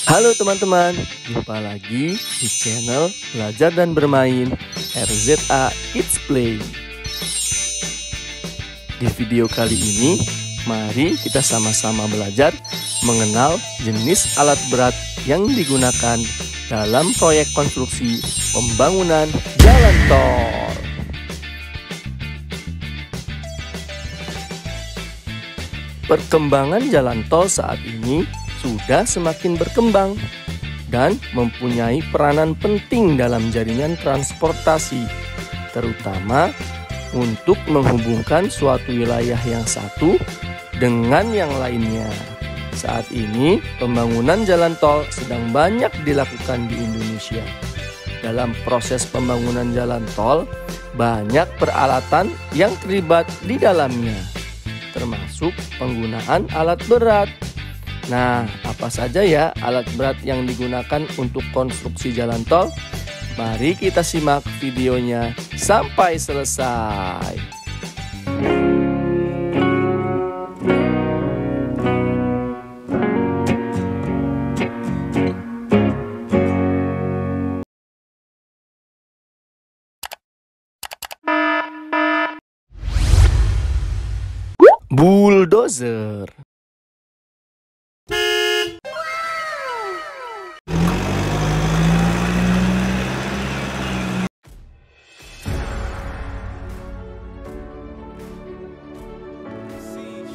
Halo teman-teman, jumpa lagi di channel Belajar dan Bermain RZA Kids Play. Di video kali ini, mari kita sama-sama belajar mengenal jenis alat berat yang digunakan dalam proyek konstruksi pembangunan jalan tol. Perkembangan jalan tol saat ini sudah semakin berkembang dan mempunyai peranan penting dalam jaringan transportasi, terutama untuk menghubungkan suatu wilayah yang satu dengan yang lainnya. Saat ini, pembangunan jalan tol sedang banyak dilakukan di Indonesia. Dalam proses pembangunan jalan tol, banyak peralatan yang terlibat di dalamnya, termasuk penggunaan alat berat. Nah, apa saja ya alat berat yang digunakan untuk konstruksi jalan tol? Mari kita simak videonya sampai selesai. Bulldozer.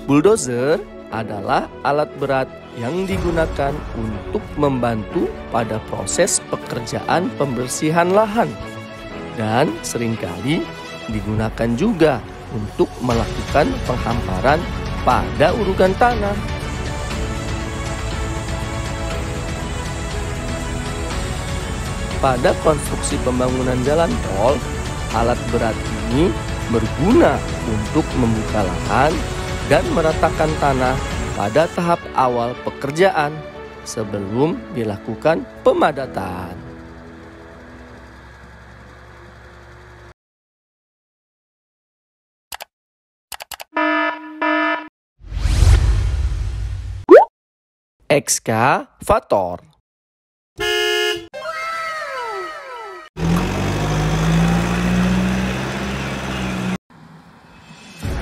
Bulldozer adalah alat berat yang digunakan untuk membantu pada proses pekerjaan pembersihan lahan dan seringkali digunakan juga untuk melakukan penghamparan pada urukan tanah. Pada konstruksi pembangunan jalan tol, alat berat ini berguna untuk membuka lahan dan meratakan tanah pada tahap awal pekerjaan sebelum dilakukan pemadatan. Ekskavator.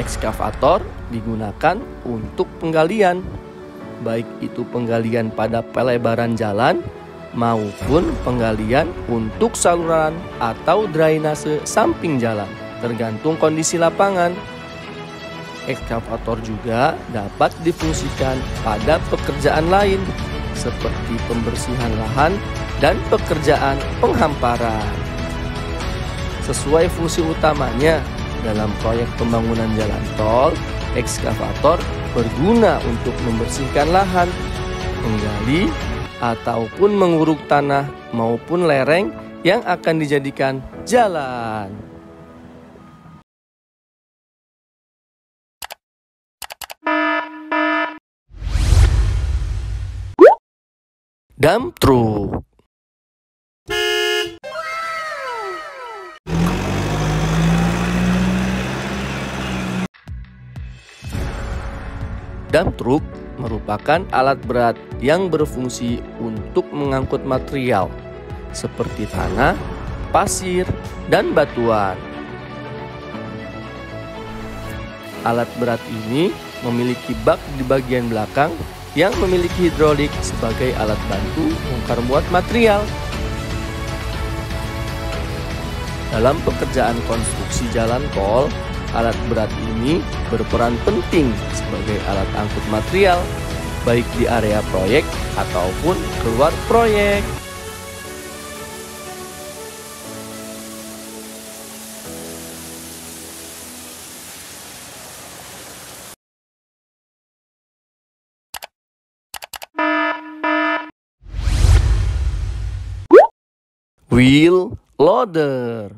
Ekskavator digunakan untuk penggalian, baik itu penggalian pada pelebaran jalan maupun penggalian untuk saluran atau drainase samping jalan, tergantung kondisi lapangan. Ekskavator juga dapat difungsikan pada pekerjaan lain seperti pembersihan lahan dan pekerjaan penghamparan. Sesuai fungsi utamanya, dalam proyek pembangunan jalan tol, ekskavator berguna untuk membersihkan lahan, menggali, ataupun menguruk tanah maupun lereng yang akan dijadikan jalan. Dump truck. Dump truck merupakan alat berat yang berfungsi untuk mengangkut material seperti tanah, pasir, dan batuan. Alat berat ini memiliki bak di bagian belakang yang memiliki hidrolik sebagai alat bantu bongkar muat material. Dalam pekerjaan konstruksi jalan tol, alat berat ini berperan penting sebagai alat angkut material, baik di area proyek ataupun keluar proyek. Wheel loader.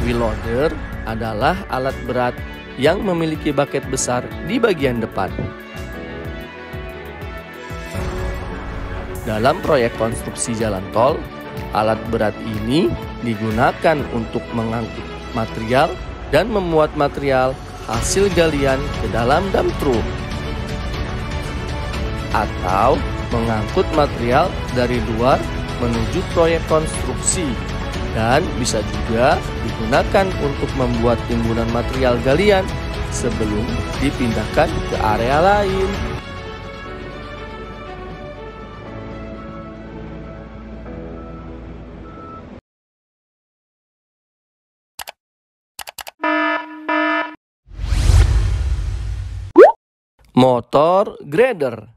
Wheel loader adalah alat berat yang memiliki baket besar di bagian depan. Dalam proyek konstruksi jalan tol, alat berat ini digunakan untuk mengangkut material dan memuat material hasil galian ke dalam dump truk, atau mengangkut material dari luar menuju proyek konstruksi, dan bisa juga digunakan untuk membuat timbunan material galian sebelum dipindahkan ke area lain. Motor grader.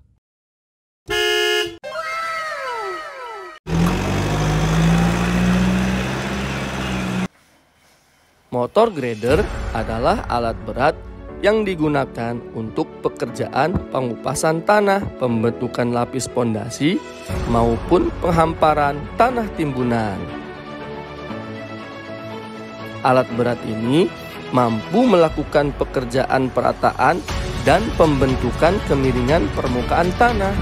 Motor grader adalah alat berat yang digunakan untuk pekerjaan pengupasan tanah, pembentukan lapis pondasi, maupun penghamparan tanah timbunan. Alat berat ini mampu melakukan pekerjaan perataan dan pembentukan kemiringan permukaan tanah.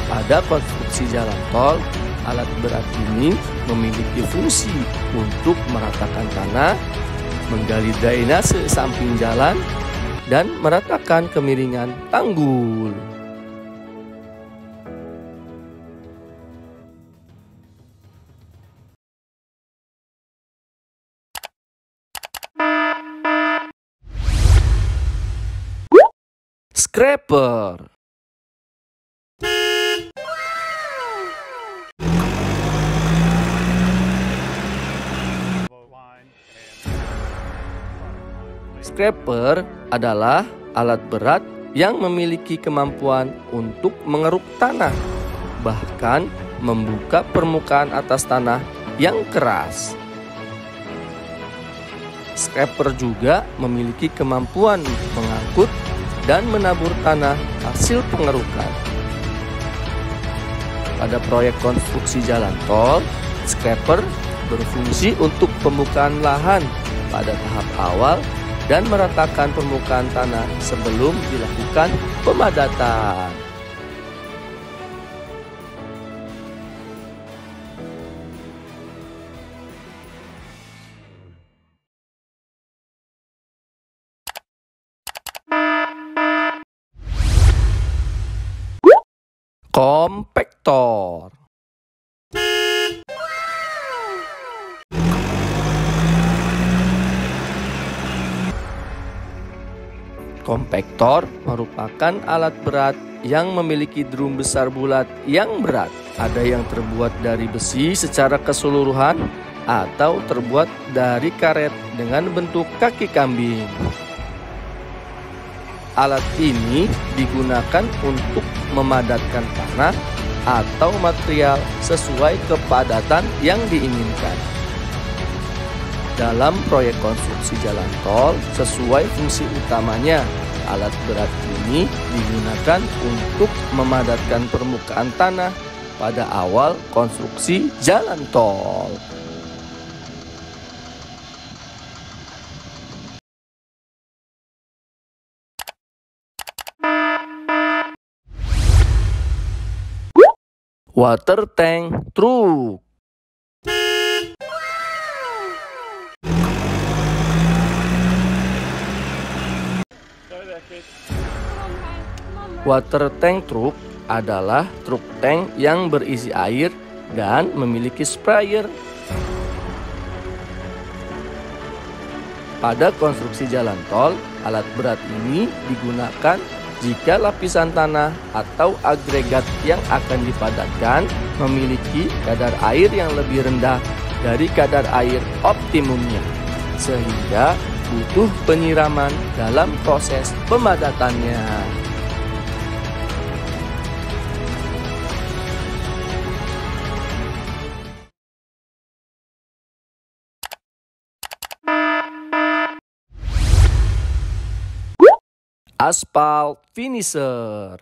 Pada konstruksi jalan tol, alat berat ini memiliki fungsi untuk meratakan tanah, menggali drainase samping jalan, dan meratakan kemiringan tanggul. Scraper. Scraper adalah alat berat yang memiliki kemampuan untuk mengeruk tanah, bahkan membuka permukaan atas tanah yang keras. Scraper juga memiliki kemampuan mengangkut dan menabur tanah hasil pengerukan. Pada proyek konstruksi jalan tol, scraper berfungsi untuk pembukaan lahan pada tahap awal dan meratakan permukaan tanah sebelum dilakukan pemadatan. Kompaktor. Kompaktor merupakan alat berat yang memiliki drum besar bulat yang berat. Ada yang terbuat dari besi secara keseluruhan atau terbuat dari karet dengan bentuk kaki kambing. Alat ini digunakan untuk memadatkan tanah atau material sesuai kepadatan yang diinginkan. Dalam proyek konstruksi jalan tol, sesuai fungsi utamanya, alat berat ini digunakan untuk memadatkan permukaan tanah pada awal konstruksi jalan tol. Water tank truk. Water tank truk adalah truk tank yang berisi air dan memiliki sprayer. Pada konstruksi jalan tol, alat berat ini digunakan jika lapisan tanah atau agregat yang akan dipadatkan memiliki kadar air yang lebih rendah dari kadar air optimumnya, sehingga butuh penyiraman dalam proses pemadatannya. Aspal finisher.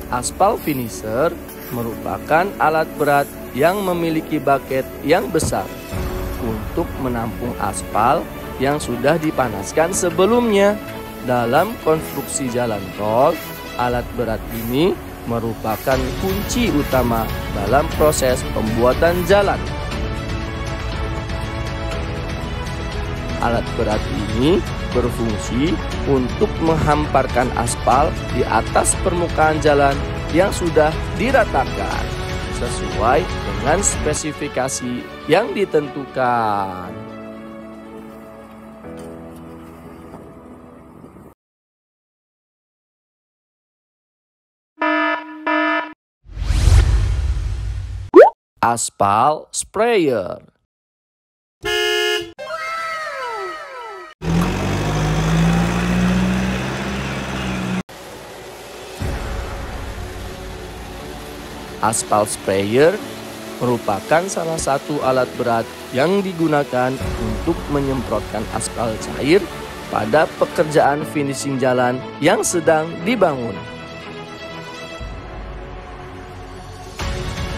Aspal finisher merupakan alat berat yang memiliki bucket yang besar untuk menampung aspal yang sudah dipanaskan sebelumnya. Dalam konstruksi jalan tol, alat berat ini merupakan kunci utama dalam proses pembuatan jalan. Alat berat ini berfungsi untuk menghamparkan aspal di atas permukaan jalan yang sudah diratakan sesuai dengan spesifikasi yang ditentukan. Aspal sprayer. Aspal sprayer merupakan salah satu alat berat yang digunakan untuk menyemprotkan aspal cair pada pekerjaan finishing jalan yang sedang dibangun.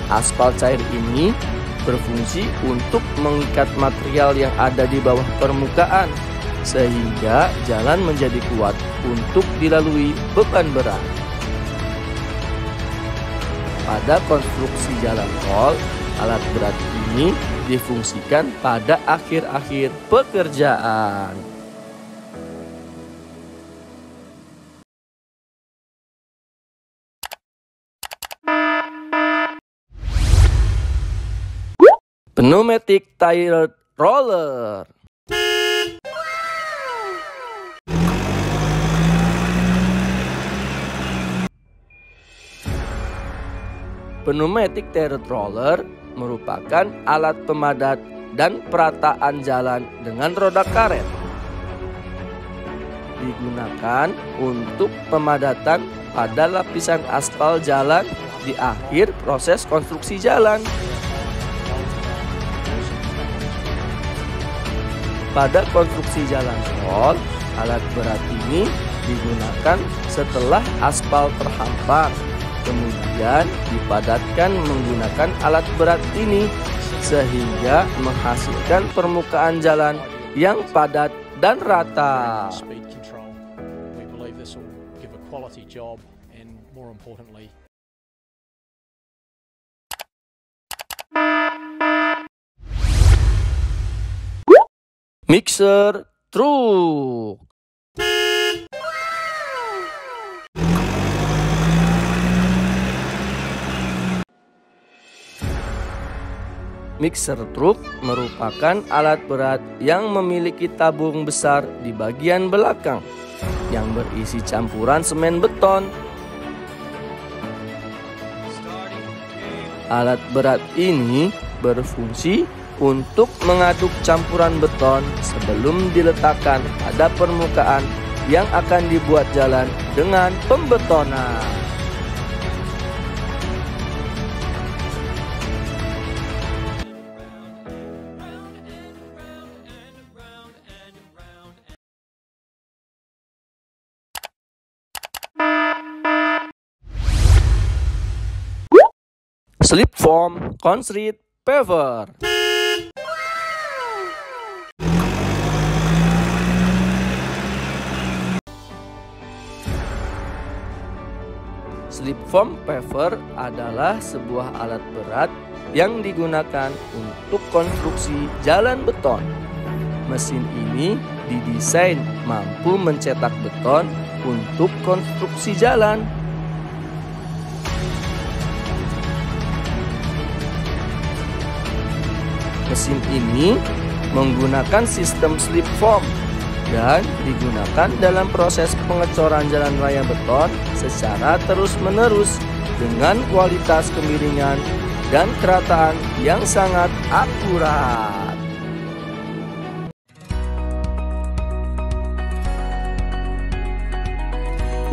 Aspal cair ini berfungsi untuk mengikat material yang ada di bawah permukaan sehingga jalan menjadi kuat untuk dilalui beban berat. Pada konstruksi jalan tol, alat berat ini difungsikan pada akhir-akhir pekerjaan. Pneumatic tire roller. Pneumatic tire roller merupakan alat pemadat dan perataan jalan dengan roda karet. Digunakan untuk pemadatan pada lapisan aspal jalan di akhir proses konstruksi jalan. Pada konstruksi jalan tol, alat berat ini digunakan setelah aspal terhampar. Kemudian dipadatkan menggunakan alat berat ini sehingga menghasilkan permukaan jalan yang padat dan rata. Mixer truk. Mixer truk merupakan alat berat yang memiliki tabung besar di bagian belakang yang berisi campuran semen beton. Alat berat ini berfungsi untuk mengaduk campuran beton sebelum diletakkan pada permukaan yang akan dibuat jalan dengan pembetonan. Slip form concrete paver. Slip form paver adalah sebuah alat berat yang digunakan untuk konstruksi jalan beton. Mesin ini didesain mampu mencetak beton untuk konstruksi jalan. Mesin ini menggunakan sistem slip form dan digunakan dalam proses pengecoran jalan raya beton secara terus-menerus dengan kualitas kemiringan dan kerataan yang sangat akurat.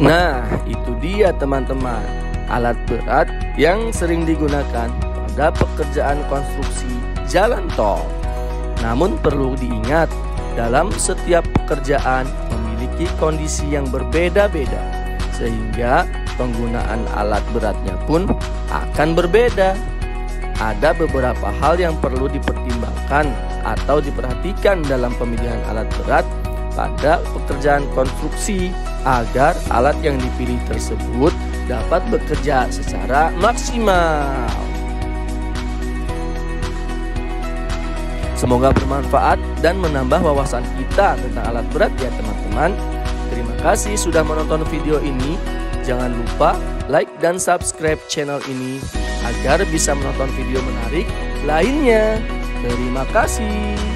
Nah, itu dia teman-teman, alat berat yang sering digunakan pada pekerjaan konstruksi jalan tol. Namun perlu diingat, dalam setiap pekerjaan memiliki kondisi yang berbeda-beda, sehingga penggunaan alat beratnya pun akan berbeda. Ada beberapa hal yang perlu dipertimbangkan atau diperhatikan dalam pemilihan alat berat pada pekerjaan konstruksi agar alat yang dipilih tersebut dapat bekerja secara maksimal. Semoga bermanfaat dan menambah wawasan kita tentang alat berat ya teman-teman. Terima kasih sudah menonton video ini. Jangan lupa like dan subscribe channel ini agar bisa menonton video menarik lainnya. Terima kasih.